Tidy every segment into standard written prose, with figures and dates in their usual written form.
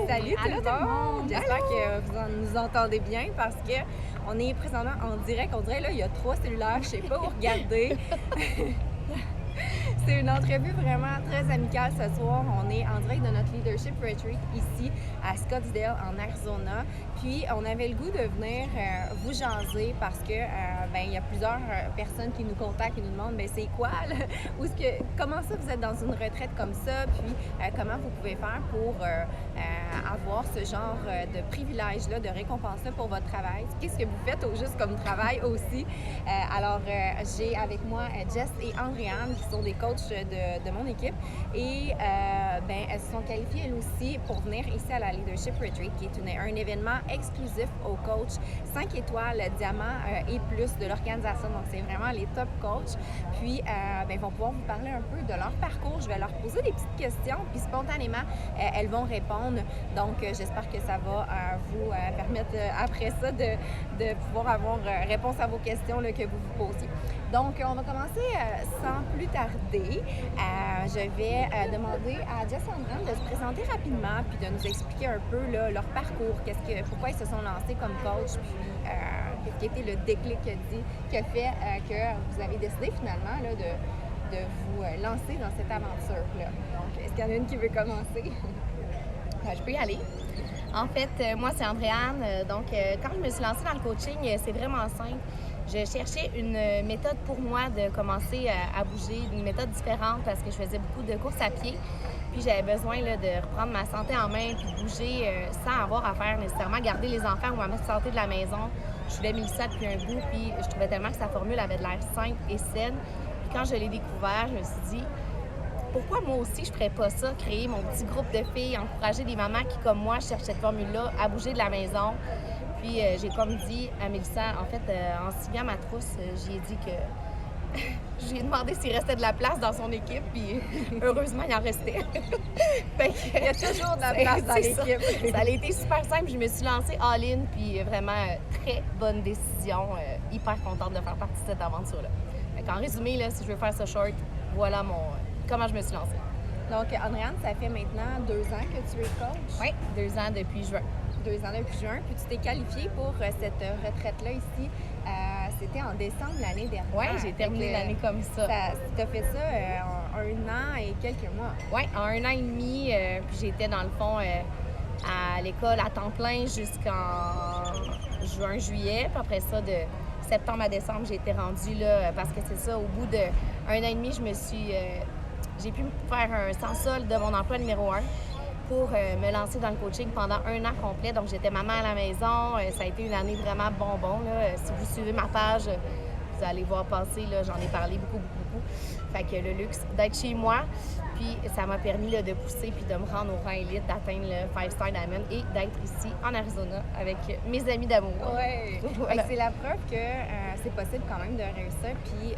Salut tout Allô, le monde! J'espère que vous nous entendez bien parce qu'on est présentement en direct. On dirait là, il y a 3 cellulaires, je sais pas où regarder. C'est une entrevue vraiment très amicale ce soir. On est en direct de notre Leadership Retreat ici à Scottsdale, en Arizona. Puis, on avait le goût de venir vous jaser parce que il y a plusieurs personnes qui nous contactent et nous demandent c'est quoi, là? Comment ça vous êtes dans une retraite comme ça? Puis, comment vous pouvez faire pour avoir ce genre de privilège-là, de récompense-là pour votre travail? Qu'est-ce que vous faites au juste comme travail aussi? Alors, j'ai avec moi Jess et Andréane qui sont des coachs de mon équipe et elles se sont qualifiées elles aussi pour venir ici à la Leadership Retreat qui est un événement exclusif aux coachs 5 étoiles, diamant et plus de l'organisation. Donc, c'est vraiment les top coachs. Puis, ils vont pouvoir vous parler un peu de leur parcours. Je vais leur poser des petites questions puis spontanément, elles vont répondre. Donc, j'espère que ça va vous permettre après ça de pouvoir avoir réponse à vos questions là, que vous vous posiez. Donc, on va commencer sans plus tarder. Je vais demander à Jess et Andréane de se présenter rapidement puis de nous expliquer un peu là, leur parcours, pourquoi ils se sont lancés comme coach, puis qu'est-ce qui a été le déclic qui a fait que vous avez décidé finalement là, de vous lancer dans cette aventure-là. Donc, est-ce qu'il y en a une qui veut commencer? Je peux y aller. En fait, moi, c'est Andréane. Quand je me suis lancée dans le coaching, c'est vraiment simple. Je cherchais une méthode pour moi de commencer à bouger, une méthode différente parce que je faisais beaucoup de courses à pied. Puis j'avais besoin là, de reprendre ma santé en main puis de bouger sans avoir à faire nécessairement garder les enfants ou à me santé de la maison. Je suivais Mélissa depuis un bout, puis je trouvais tellement que sa formule avait de l'air simple et saine. Puis quand je l'ai découvert, je me suis dit, pourquoi moi aussi je ferais pas ça, créer mon petit groupe de filles, encourager des mamans qui, comme moi, cherchent cette formule-là à bouger de la maison. Puis j'ai comme dit à Mélissa, en fait, en signant ma trousse, j'ai dit que je lui ai demandé s'il restait de la place dans son équipe, puis heureusement, il en restait. Il y a toujours de la place dans l'équipe. Ça a été super simple. Je me suis lancée all-in, puis vraiment, très bonne décision. Hyper contente de faire partie de cette aventure-là. En résumé, là, si je veux faire ça short, voilà comment je me suis lancée. Donc, Andréane, ça fait maintenant 2 ans que tu es coach? Oui, 2 ans depuis juin. 2 ans depuis juin. Puis tu t'es qualifiée pour cette retraite-là ici. C'était en décembre l'année dernière. Oui, j'ai terminé l'année comme ça. Tu as fait ça en 1 an et quelques mois. Oui, en 1 an et demi. Puis j'étais dans le fond à l'école à temps plein jusqu'en juin-juillet. Puis après ça, de septembre à décembre, j'ai été rendue là parce que c'est ça, au bout de 1 an et demi, j'ai pu me faire un sans-solde de mon emploi numéro 1 pour me lancer dans le coaching pendant 1 an complet. Donc, j'étais maman à la maison. Ça a été une année vraiment bonbon. Là. Si vous suivez ma page, vous allez voir passer, là, j'en ai parlé beaucoup. Fait que le luxe d'être chez moi. Puis, ça m'a permis là, de pousser puis de me rendre au rang élite, d'atteindre le 5-Star Diamond et d'être ici en Arizona avec mes amis d'amour. Oui, voilà. C'est la preuve que c'est possible quand même de réussir puis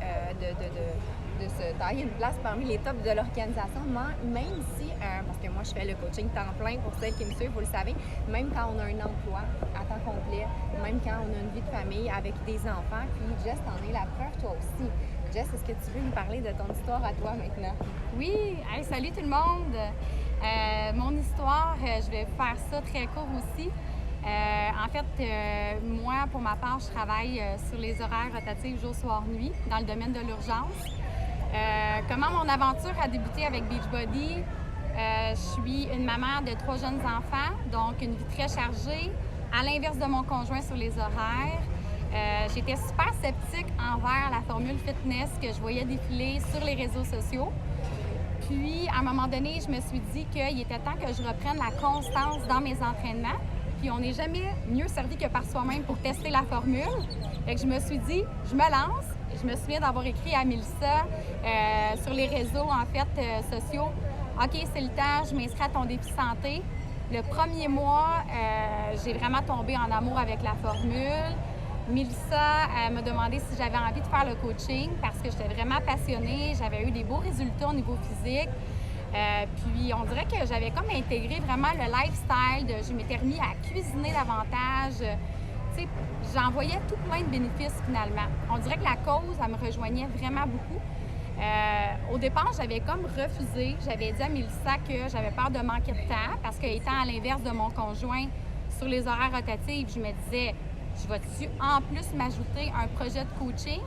de se tailler une place parmi les tops de l'organisation, même si, parce que moi je fais le coaching temps plein pour celles qui me suivent, vous le savez, même quand on a un emploi à temps complet, même quand on a une vie de famille avec des enfants, puis Jess, t'en es la preuve toi aussi. Jess, est-ce que tu veux nous parler de ton histoire à toi maintenant? Oui, hey, salut tout le monde! Mon histoire, je vais faire ça très court aussi. En fait, moi, pour ma part, je travaille sur les horaires rotatifs jour, soir, nuit dans le domaine de l'urgence. Comment mon aventure a débuté avec Beachbody? Je suis une maman de 3 jeunes enfants, donc une vie très chargée, à l'inverse de mon conjoint sur les horaires. J'étais super sceptique envers la formule fitness que je voyais défiler sur les réseaux sociaux. Puis, à un moment donné, je me suis dit qu'il était temps que je reprenne la constance dans mes entraînements. Puis, on n'est jamais mieux servi que par soi-même pour tester la formule. Fait que je me suis dit, je me lance. Je me souviens d'avoir écrit à Mélissa sur les réseaux, en fait, sociaux. OK, c'est le temps, je m'inscris à ton défi santé. Le premier mois, j'ai vraiment tombé en amour avec la formule. Mélissa m'a demandé si j'avais envie de faire le coaching parce que j'étais vraiment passionnée. J'avais eu des beaux résultats au niveau physique. Puis on dirait que j'avais comme intégré vraiment le lifestyle. Je m'étais remis à cuisiner davantage. Tu sais, j'en voyais tout plein de bénéfices finalement. On dirait que la cause, elle me rejoignait vraiment beaucoup. Au départ, j'avais comme refusé. J'avais dit à Mélissa que j'avais peur de manquer de temps parce qu'étant à l'inverse de mon conjoint sur les horaires rotatifs, je me disais, je vais-tu en plus m'ajouter un projet de coaching?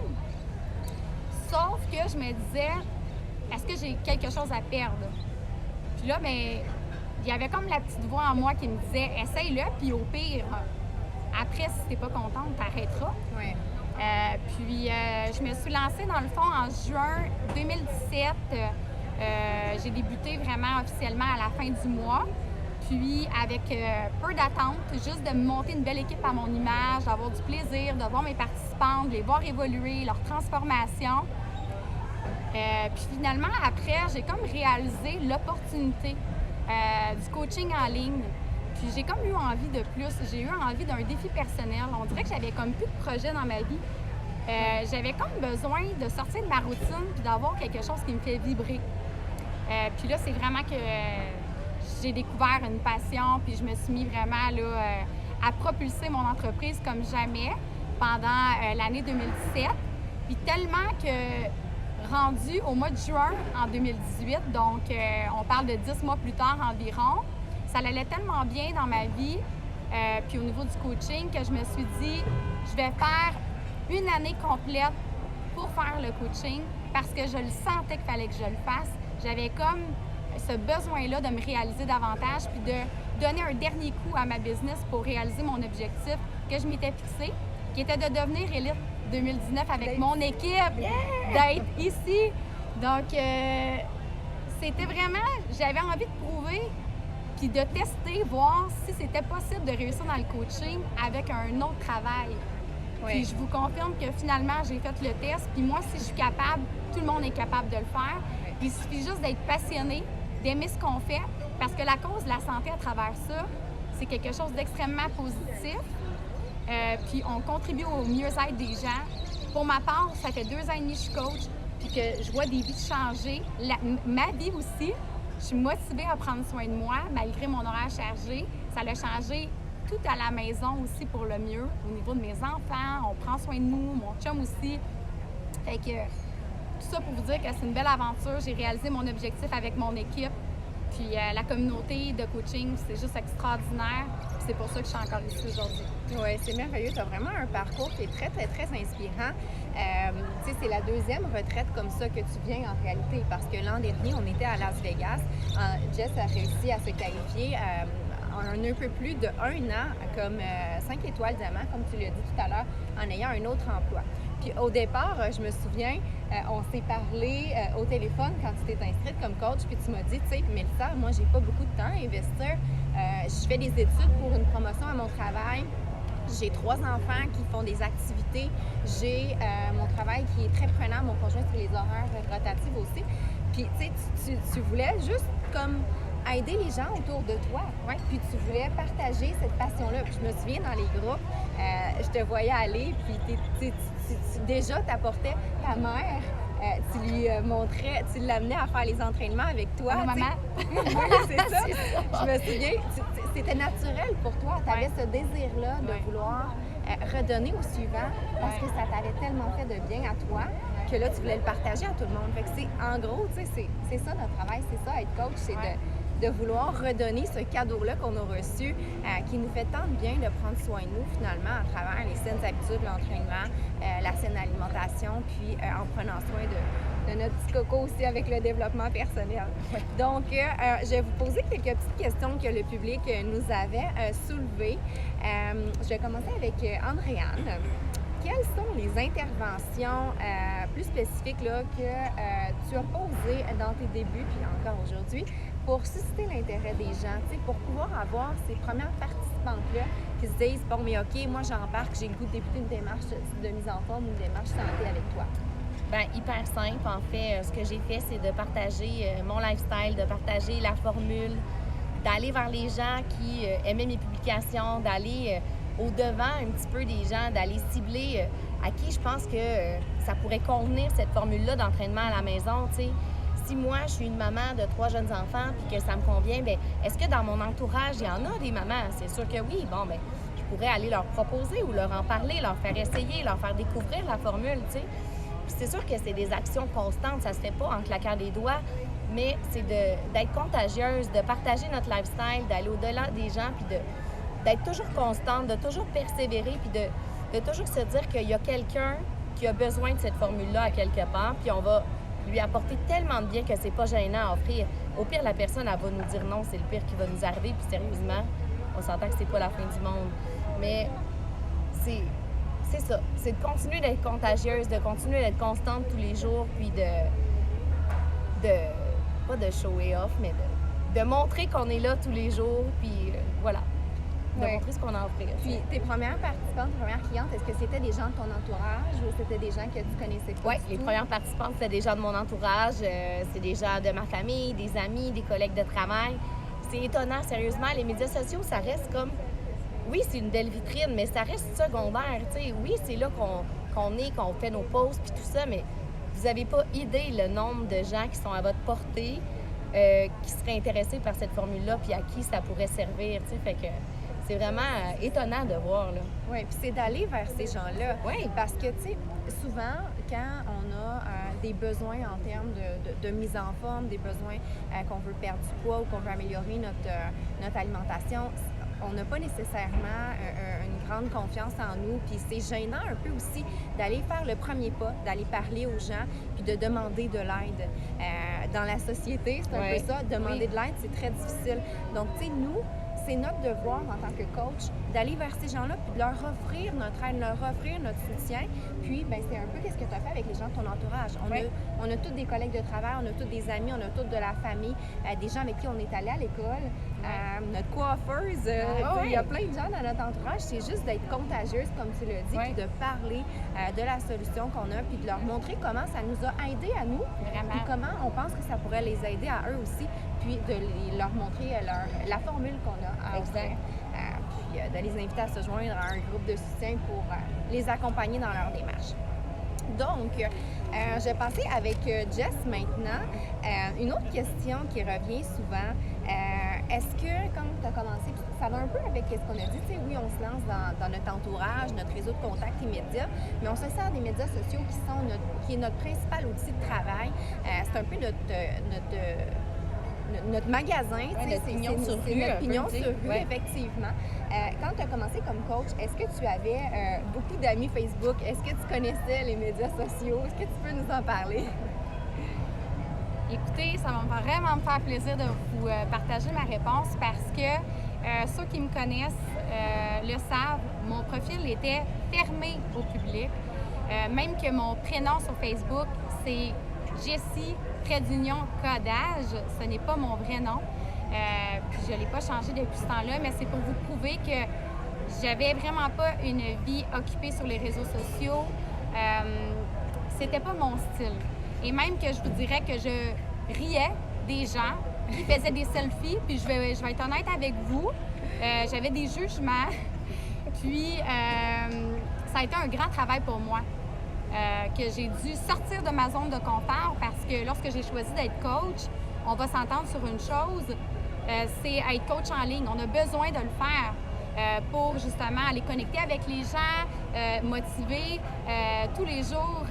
Sauf que je me disais, est-ce que j'ai quelque chose à perdre? Puis là, il y avait comme la petite voix en moi qui me disait, essaye-le, puis au pire, après, si t'es pas contente, t'arrêteras. Ouais. Puis, je me suis lancée, dans le fond, en juin 2017. J'ai débuté vraiment officiellement à la fin du mois. Puis, avec peu d'attente, juste de monter une belle équipe à mon image, d'avoir du plaisir, de voir mes participantes, de les voir évoluer, leur transformation. Puis, finalement, après, j'ai comme réalisé l'opportunité du coaching en ligne. Puis j'ai comme eu envie de plus. J'ai eu envie d'un défi personnel. On dirait que j'avais comme plus de projet dans ma vie. J'avais comme besoin de sortir de ma routine puis d'avoir quelque chose qui me fait vibrer. Puis là, c'est vraiment que j'ai découvert une passion puis je me suis mis vraiment là, à propulser mon entreprise comme jamais pendant l'année 2017. Puis tellement que rendu au mois de juin en 2018, donc on parle de 10 mois plus tard environ, ça allait tellement bien dans ma vie, puis au niveau du coaching, que je me suis dit, je vais faire une année complète pour faire le coaching parce que je le sentais qu'il fallait que je le fasse. J'avais comme ce besoin-là de me réaliser davantage puis de donner un dernier coup à ma business pour réaliser mon objectif que je m'étais fixé, qui était de devenir élite 2019 avec mon équipe, d'être ici. Donc, c'était vraiment, j'avais envie de prouver puis de tester, voir si c'était possible de réussir dans le coaching avec un autre travail. Oui. Puis je vous confirme que finalement, j'ai fait le test. Puis moi, si je suis capable, tout le monde est capable de le faire. Oui. Il suffit juste d'être passionné, d'aimer ce qu'on fait, parce que la cause de la santé à travers ça, c'est quelque chose d'extrêmement positif. Puis on contribue au mieux-être des gens. Pour ma part, ça fait 2 ans et demi que je suis coach, puis que je vois des vies changer. Ma vie aussi. Je suis motivée à prendre soin de moi, malgré mon horaire chargé. Ça l'a changé tout à la maison aussi pour le mieux. Au niveau de mes enfants, on prend soin de nous, mon chum aussi. Fait que tout ça pour vous dire que c'est une belle aventure. J'ai réalisé mon objectif avec mon équipe. Puis la communauté de coaching, c'est juste extraordinaire. Puis c'est pour ça que je suis encore ici aujourd'hui. Oui, c'est merveilleux. Tu as vraiment un parcours qui est très, très, très inspirant. Tu sais, c'est la 2e retraite comme ça que tu viens en réalité parce que l'an dernier, on était à Las Vegas. Jess a réussi à se qualifier en un peu plus de 1 an comme 5 étoiles diamant, comme tu l'as dit tout à l'heure, en ayant un autre emploi. Puis au départ, je me souviens, on s'est parlé au téléphone quand tu t'es inscrite comme coach, puis tu m'as dit, tu sais, Mélissa, moi, j'ai pas beaucoup de temps à investir. Je fais des études pour une promotion à mon travail. J'ai 3 enfants qui font des activités. J'ai mon travail qui est très prenant, mon conjoint sur les horaires rotatifs aussi. Puis, tu sais, tu voulais juste comme aider les gens autour de toi. Ouais. Puis tu voulais partager cette passion-là. Puis je me souviens dans les groupes, je te voyais aller, puis déjà t'apportais ta mère. Tu lui montrais, tu l'amenais à faire les entraînements avec toi. Maman. Oui, c'est ça. Je me souviens, c'était naturel pour toi. Tu avais ce désir-là de vouloir redonner au suivant parce que ça t'avait tellement fait de bien à toi que là, tu voulais le partager à tout le monde. Fait que c'est, en gros, tu sais, c'est ça notre travail, c'est ça, être coach, c'est de vouloir redonner ce cadeau-là qu'on a reçu, qui nous fait tant de bien de prendre soin de nous, finalement, à travers les saines habitudes, l'entraînement, la saine alimentation, puis en prenant soin de notre petit coco aussi avec le développement personnel. Donc, je vais vous poser quelques petites questions que le public nous avait soulevées. Je vais commencer avec Andréane. Quelles sont les interventions plus spécifiques là, que tu as posées dans tes débuts, puis encore aujourd'hui, pour susciter l'intérêt des gens, pour pouvoir avoir ces premières participantes-là qui se disent « Bon, mais OK, moi j'embarque, j'ai le goût de débuter une démarche de mise en forme, une démarche santé avec toi. » Bien, hyper simple. En fait, ce que j'ai fait, c'est de partager mon lifestyle, de partager la formule, d'aller vers les gens qui aimaient mes publications, d'aller au-devant un petit peu des gens, d'aller cibler à qui je pense que ça pourrait convenir cette formule-là d'entraînement à la maison, tu sais. Si moi, je suis une maman de 3 jeunes enfants puis que ça me convient, bien, est-ce que dans mon entourage, il y en a des mamans? C'est sûr que oui. Bon, bien, je pourrais aller leur proposer ou leur en parler, leur faire essayer, leur faire découvrir la formule, tu sais. Puis c'est sûr que c'est des actions constantes, ça se fait pas en claquant des doigts, mais c'est d'être contagieuse, de partager notre lifestyle, d'aller au-delà des gens, puis d'être toujours constante, de toujours persévérer, puis de toujours se dire qu'il y a quelqu'un qui a besoin de cette formule-là à quelque part, puis on va lui apporter tellement de bien que c'est pas gênant à offrir. Au pire, la personne, elle va nous dire non, c'est le pire qui va nous arriver, puis sérieusement, on s'entend que c'est pas la fin du monde. Mais c'est ça, c'est de continuer d'être contagieuse, de continuer d'être constante tous les jours, puis pas de show et off, mais de montrer qu'on est là tous les jours, puis voilà, de montrer ce qu'on a à offrir. Puis tes premières participantes, tes premières clientes, est-ce que c'était des gens de ton entourage ou c'était des gens que tu connaissais pas? Oui, les premières participantes, c'était des gens de mon entourage, c'est des gens de ma famille, des amis, des collègues de travail. C'est étonnant, sérieusement, les médias sociaux, ça reste comme... Oui, c'est une belle vitrine, mais ça reste secondaire, tu sais. Oui, c'est là qu'on fait nos posts puis tout ça, mais vous n'avez pas idée le nombre de gens qui sont à votre portée, qui seraient intéressés par cette formule-là puis à qui ça pourrait servir, tu sais. Fait que c'est vraiment étonnant de voir, là. Oui, puis c'est d'aller vers ces gens-là. Oui. Parce que, tu sais, souvent, quand on a des besoins en termes de mise en forme, des besoins qu'on veut perdre du poids ou qu'on veut améliorer notre alimentation, on n'a pas nécessairement une grande confiance en nous. Puis c'est gênant un peu aussi d'aller faire le premier pas, d'aller parler aux gens, puis de demander de l'aide. Dans la société, c'est un peu ça. Demander de l'aide, c'est très difficile. Donc, tu sais, nous, c'est notre devoir en tant que coach d'aller vers ces gens-là puis de leur offrir notre aide, leur offrir notre soutien. Puis, ben c'est un peu qu'est-ce que tu as fait avec les gens de ton entourage. On a tous des collègues de travail, on a tous des amis, on a tous de la famille, des gens avec qui on est allé à l'école, notre coiffeuse. Il y a plein de gens dans notre entourage. C'est juste d'être contagieuse, comme tu l'as dit, puis de parler de la solution qu'on a, puis de leur montrer comment ça nous a aidés à nous, puis comment on pense que ça pourrait les aider à eux aussi, puis de leur montrer la formule qu'on a à offrir. Puis de les inviter à se joindre à un groupe de soutien pour les accompagner dans leur démarche. Donc, je vais passer avec Jess maintenant. Une autre question qui revient souvent, est-ce que quand tu as commencé, ça va un peu avec ce qu'on a dit, tu sais, oui, on se lance dans notre entourage, notre réseau de contacts immédiats, mais on se sert des médias sociaux qui est notre principal outil de travail. C'est un peu notre magasin, notre pignon sur rue. Notre pignon sur rue, effectivement. Quand tu as commencé comme coach, est-ce que tu avais beaucoup d'amis Facebook? Est-ce que tu connaissais les médias sociaux? Est-ce que tu peux nous en parler? Écoutez, ça va vraiment me faire plaisir de vous partager ma réponse parce que ceux qui me connaissent le savent, mon profil était fermé au public. Même que mon prénom sur Facebook, c'est Jessie Trédignon Codage, ce n'est pas mon vrai nom. Puis je ne l'ai pas changé depuis ce temps-là, mais c'est pour vous prouver que j'avais vraiment pas une vie occupée sur les réseaux sociaux. C'était pas mon style. Et même que je vous dirais que je riais des gens qui faisaient des selfies, puis je vais être honnête avec vous, j'avais des jugements. Puis ça a été un grand travail pour moi. Que j'ai dû sortir de ma zone de confort parce que lorsque j'ai choisi d'être coach, on va s'entendre sur une chose, c'est être coach en ligne. On a besoin de le faire pour justement aller connecter avec les gens, motiver. Tous les jours,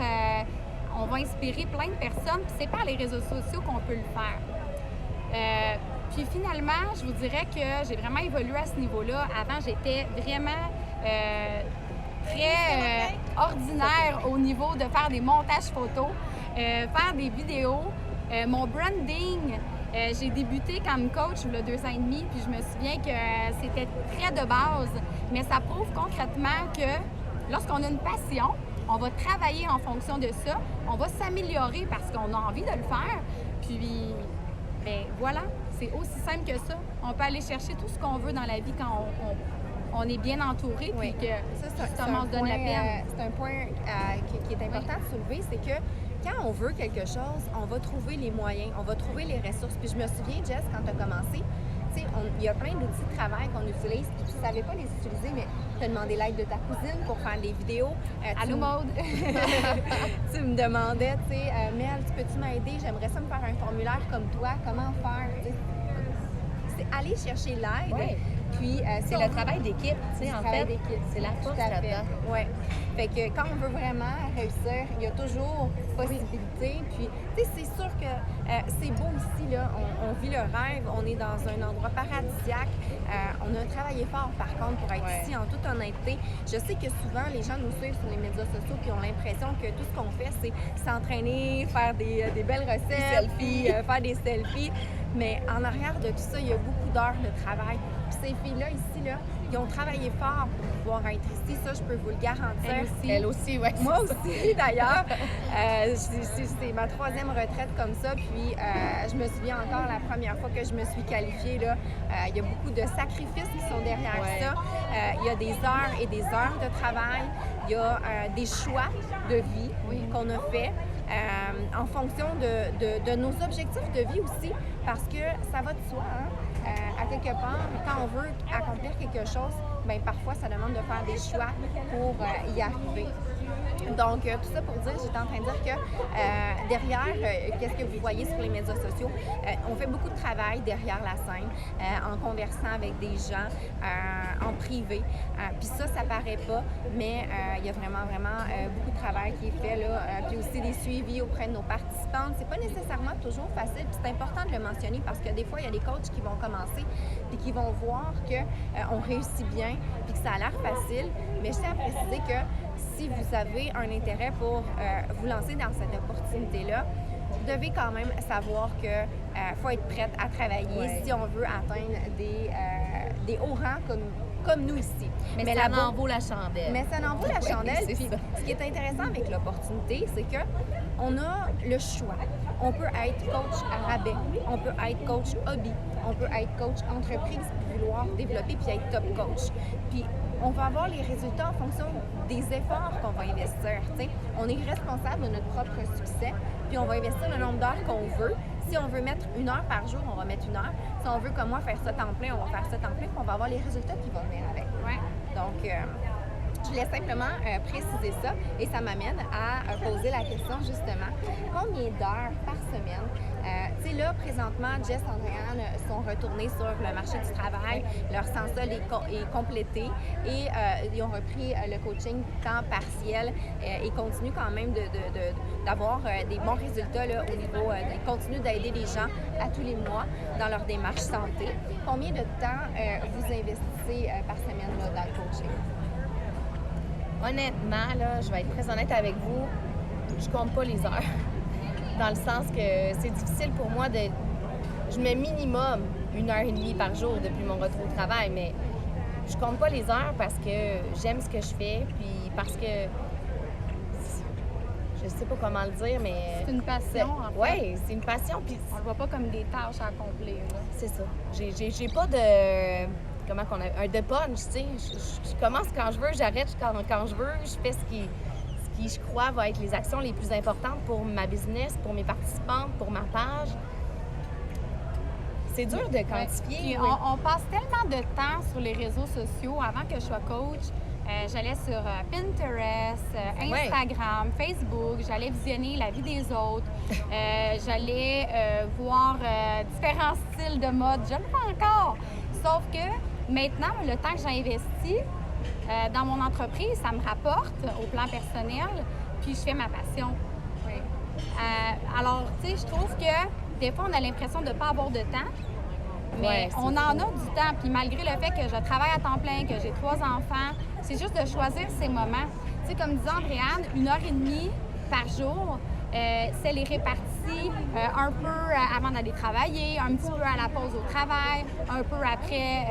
on va inspirer plein de personnes, puis c'est par les réseaux sociaux qu'on peut le faire. Puis finalement, je vous dirais que j'ai vraiment évolué à ce niveau-là. Avant, j'étais vraiment très ordinaire au niveau de faire des montages photos, faire des vidéos. Mon branding, j'ai débuté comme coach il y a 2 ans et demi, puis je me souviens que c'était très de base, mais ça prouve concrètement que lorsqu'on a une passion, on va travailler en fonction de ça, on va s'améliorer parce qu'on a envie de le faire, puis ben voilà, c'est aussi simple que ça. On peut aller chercher tout ce qu'on veut dans la vie quand on est bien entouré, puis que justement, on se donne la peine. C'est un point qui est important de soulever, c'est que quand on veut quelque chose, on va trouver les moyens, on va trouver les ressources. Puis je me souviens, Jess, quand tu as commencé, il y a plein d'outils de travail qu'on utilise, puis tu ne savais pas les utiliser, mais tu as demandé l'aide de ta cousine pour faire des vidéos. Allô, Maude! Tu me demandais, tu sais, Mel, peux-tu m'aider? J'aimerais ça me faire un formulaire comme toi. Comment faire? C'est aller chercher l'aide. Ouais. Puis, C'est le travail d'équipe, tu sais, en fait. C'est la force là-dedans. Oui. Fait que quand on veut vraiment réussir, il y a toujours possibilité. Puis, tu sais, c'est sûr que c'est beau ici, là. On vit le rêve, on est dans un endroit paradisiaque. On a travaillé fort, par contre, pour être ici, en toute honnêteté. Je sais que souvent, les gens nous suivent sur les médias sociaux puis ont l'impression que tout ce qu'on fait, c'est s'entraîner, faire des belles recettes, puis faire des selfies. Mais en arrière de tout ça, il y a beaucoup d'heures de travail. Puis ces filles-là, ici, là, ils ont travaillé fort pour pouvoir être ici. Ça, je peux vous le garantir. Elle aussi, oui. Moi aussi, d'ailleurs. C'est ma 3e retraite comme ça. Puis, je me souviens encore la première fois que je me suis qualifiée. Là, il y a beaucoup de sacrifices qui sont derrière ça. Il y a des heures et des heures de travail. Il y a des choix de vie qu'on a fait. En fonction de nos objectifs de vie aussi, parce que ça va de soi, hein? À quelque part, quand on veut accomplir quelque chose, bien, parfois, ça demande de faire des choix pour y arriver. Donc, tout ça pour dire, j'étais en train de dire que derrière, qu'est-ce que vous voyez sur les médias sociaux, on fait beaucoup de travail derrière la scène, en conversant avec des gens, en privé. Puis ça paraît pas, mais il y a vraiment beaucoup de travail qui est fait là. Puis aussi des suivis auprès de nos participantes. C'est pas nécessairement toujours facile, puis c'est important de le mentionner parce que des fois, il y a des coachs qui vont commencer et qui vont voir qu'on réussit bien puis que ça a l'air facile. Mais je tiens à préciser que si vous avez un intérêt pour vous lancer dans cette opportunité-là, vous devez quand même savoir qu'il faut être prête à travailler si on veut atteindre des hauts rangs comme nous ici. Mais ça en vaut la chandelle. Mais ça en vaut la chandelle. Puis, ce qui est intéressant avec l'opportunité, c'est qu'on a le choix. On peut être coach à rabais, on peut être coach hobby, on peut être coach entreprise pour vouloir développer puis être top coach. Puis, on va avoir les résultats en fonction des efforts qu'on va investir. T'sais. On est responsable de notre propre succès, puis on va investir le nombre d'heures qu'on veut. Si on veut mettre 1 heure par jour, on va mettre 1 heure. Si on veut, comme moi, faire ça temps plein, on va faire ça temps plein, puis on va avoir les résultats qui vont venir avec. Donc, je voulais simplement préciser ça et ça m'amène à poser la question justement, combien d'heures par semaine? Tu sais, là, présentement, Jess et Andréane sont retournés sur le marché du travail, leur sans-sol est complété et ils ont repris le coaching temps partiel et continuent quand même d'avoir des bons résultats là, au niveau, ils continuent d'aider les gens à tous les mois dans leur démarche santé. Combien de temps vous investissez par semaine là, dans le coaching? Honnêtement, là, je vais être très honnête avec vous, je compte pas les heures. Dans le sens que c'est difficile pour moi de... Je mets minimum 1h30 par jour depuis mon retour au travail, mais je compte pas les heures parce que j'aime ce que je fais, puis parce que... Je sais pas comment le dire, mais... C'est une passion, en fait. Oui, c'est une passion, puis... On le voit pas comme des tâches à accomplir, là. C'est ça. J'ai pas de... Comment qu'on a... De punch, tu sais. Je commence quand je veux, j'arrête quand je veux, je fais ce qui, je crois, va être les actions les plus importantes pour ma business, pour mes participantes, pour ma page. C'est dur de quantifier. On passe tellement de temps sur les réseaux sociaux. Avant que je sois coach, j'allais sur Pinterest, Instagram, Facebook, j'allais visionner la vie des autres, j'allais voir différents styles de mode. Je le fais encore. Sauf que maintenant, le temps que j'ai investi dans mon entreprise, ça me rapporte au plan personnel, puis je fais ma passion. Alors, tu sais, je trouve que des fois, on a l'impression de ne pas avoir de temps, mais on en a du temps. Puis malgré le fait que je travaille à temps plein, que j'ai 3 enfants, c'est juste de choisir ces moments. Tu sais, comme disait Andréane, 1h30 par jour, c'est les réparties un peu avant d'aller travailler, un petit peu à la pause au travail, un peu après,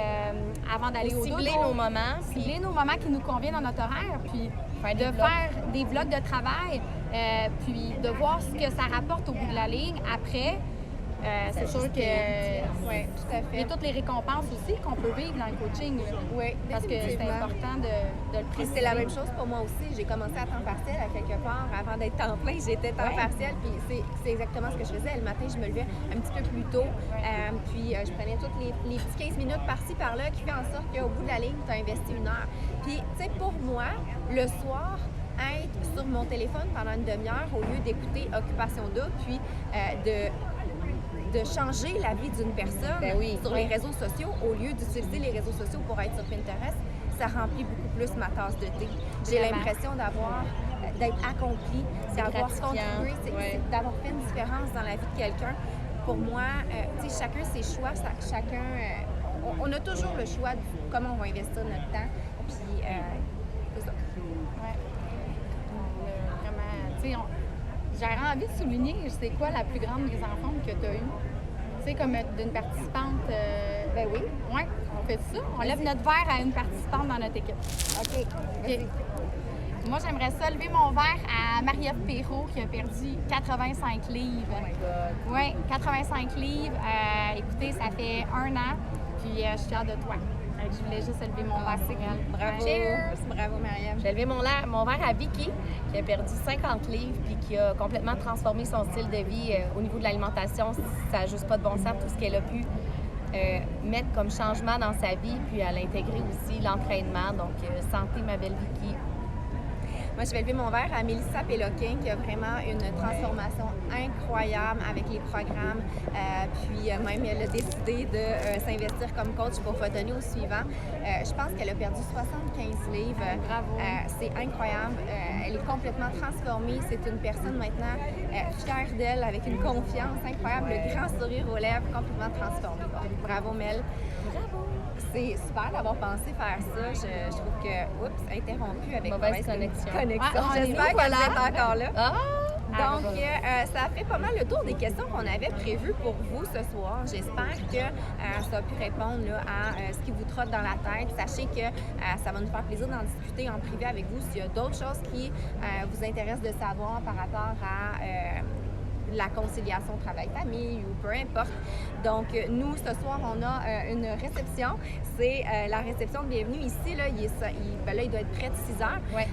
avant d'aller au dodo. Cibler nos moments. Cibler nos moments qui nous conviennent dans notre horaire, puis de faire des blocs de travail, puis de voir ce que ça rapporte au bout de la ligne. Après, c'est sûr que oui, tout à fait. Il y a toutes les récompenses aussi qu'on peut vivre dans le coaching. Oui, parce que c'est important de le préciser. C'est la même chose pour moi aussi. J'ai commencé à temps partiel à quelque part. Avant d'être temps plein, j'étais temps partiel. Puis c'est exactement ce que je faisais. Le matin, je me levais un petit peu plus tôt. Puis je prenais toutes les petits 15 minutes par-ci, par-là qui fait en sorte qu'au bout de la ligne, tu as investi 1 heure. Puis, tu sais, pour moi, le soir, être sur mon téléphone pendant une demi-heure au lieu d'écouter Occupation Double, puis de changer la vie d'une personne Ben oui, sur oui. les réseaux sociaux au lieu d'utiliser les réseaux sociaux pour être sur Pinterest, ça remplit beaucoup plus ma tasse de thé. J'ai Vraiment. l'impression d'être accomplie, d'avoir gratifiant, contribué, ouais. d'avoir fait une différence dans la vie de quelqu'un. Pour moi, tu sais, chacun ses choix, chacun... on a toujours le choix de comment on va investir notre temps. Puis, c'est ça. Ouais. Vraiment, tu sais, j'aurais envie de souligner, c'est quoi la plus grande mise en forme que tu as eue? Tu sais, comme d'une participante. Ben oui. Oui, on fait ça. On lève notre verre à une participante dans notre équipe. OK. OK. Moi, j'aimerais ça lever mon verre à Marie-Ève Perrault qui a perdu 85 livres. Oh my God. Oui, 85 livres. Écoutez, ça fait 1 an, puis je suis fière de toi. Fait que je voulais juste lever mon verre pour elle. Bravo. Cheers! Bravo, Mariam. J'ai levé mon verre à Vicky, qui a perdu 50 livres puis qui a complètement transformé son style de vie au niveau de l'alimentation. Ça n'a juste pas de bon sens, tout ce qu'elle a pu mettre comme changement dans sa vie, puis elle a intégré aussi l'entraînement. Donc, santé, ma belle Vicky. Moi, je vais lever mon verre à Mélissa Péloquin qui a vraiment une transformation incroyable avec les programmes. Puis même, elle a décidé de s'investir comme coach pour retenir au suivant. Je pense qu'elle a perdu 75 livres. Bravo. C'est incroyable. Elle est complètement transformée. C'est une personne maintenant fière d'elle, avec une confiance incroyable, le grand sourire aux lèvres, complètement transformé. Bon, bravo, Mel. Bravo! C'est super d'avoir pensé faire ça. Je trouve que, oups, interrompu avec Mauvaise connexion. Ah, J'espère que voilà. vous êtes encore là. Ah! Donc, ça fait pas mal le tour des questions qu'on avait prévues pour vous ce soir. J'espère que ça a pu répondre là, à ce qui vous trotte dans la tête. Sachez que ça va nous faire plaisir d'en discuter en privé avec vous s'il y a d'autres choses qui vous intéressent de savoir par rapport à la conciliation travail-famille ou peu importe. Donc, nous, ce soir, on a une réception. C'est la réception de bienvenue. Ici, là, il doit être près de 6 heures. Ouais.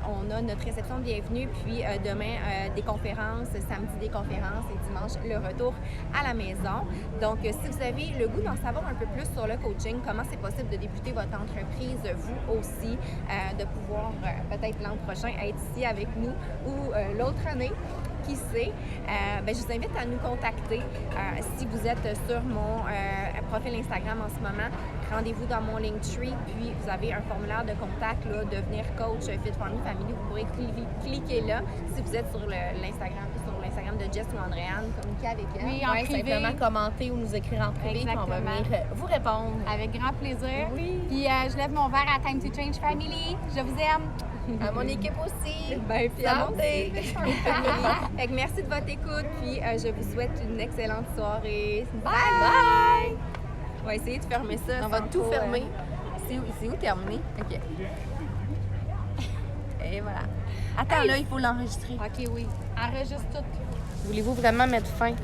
On a notre réception de bienvenue, puis demain, des conférences, samedi des conférences et dimanche, le retour à la maison. Donc, si vous avez le goût d'en savoir un peu plus sur le coaching, comment c'est possible de débuter votre entreprise, vous aussi, de pouvoir peut-être l'an prochain être ici avec nous ou l'autre année, qui sait, je vous invite à nous contacter. Si vous êtes sur mon profil Instagram en ce moment, rendez-vous dans mon Linktree, puis vous avez un formulaire de contact, là, devenir coach Fit Family Family. Vous pourrez cliquer là. Si vous êtes sur l'Instagram de Jess ou Andréane, communiquez avec elle. Oui, en Oui, privé. simplement commenter ou nous écrire en privé, puis on va Exactement. venir vous répondre. Avec grand plaisir. Oui. Puis je lève mon verre à Time to Change Family. Je vous aime. À mon équipe aussi. Ben, puis à mon Santé. Fait que merci de votre écoute, puis je vous souhaite une excellente soirée. Bye bye! On va essayer de fermer ça. On va sans tout trop, fermer. C'est où terminé? OK. Et voilà. Attends, là, il faut l'enregistrer. OK, oui. Enregistre tout. Voulez-vous vraiment mettre fin?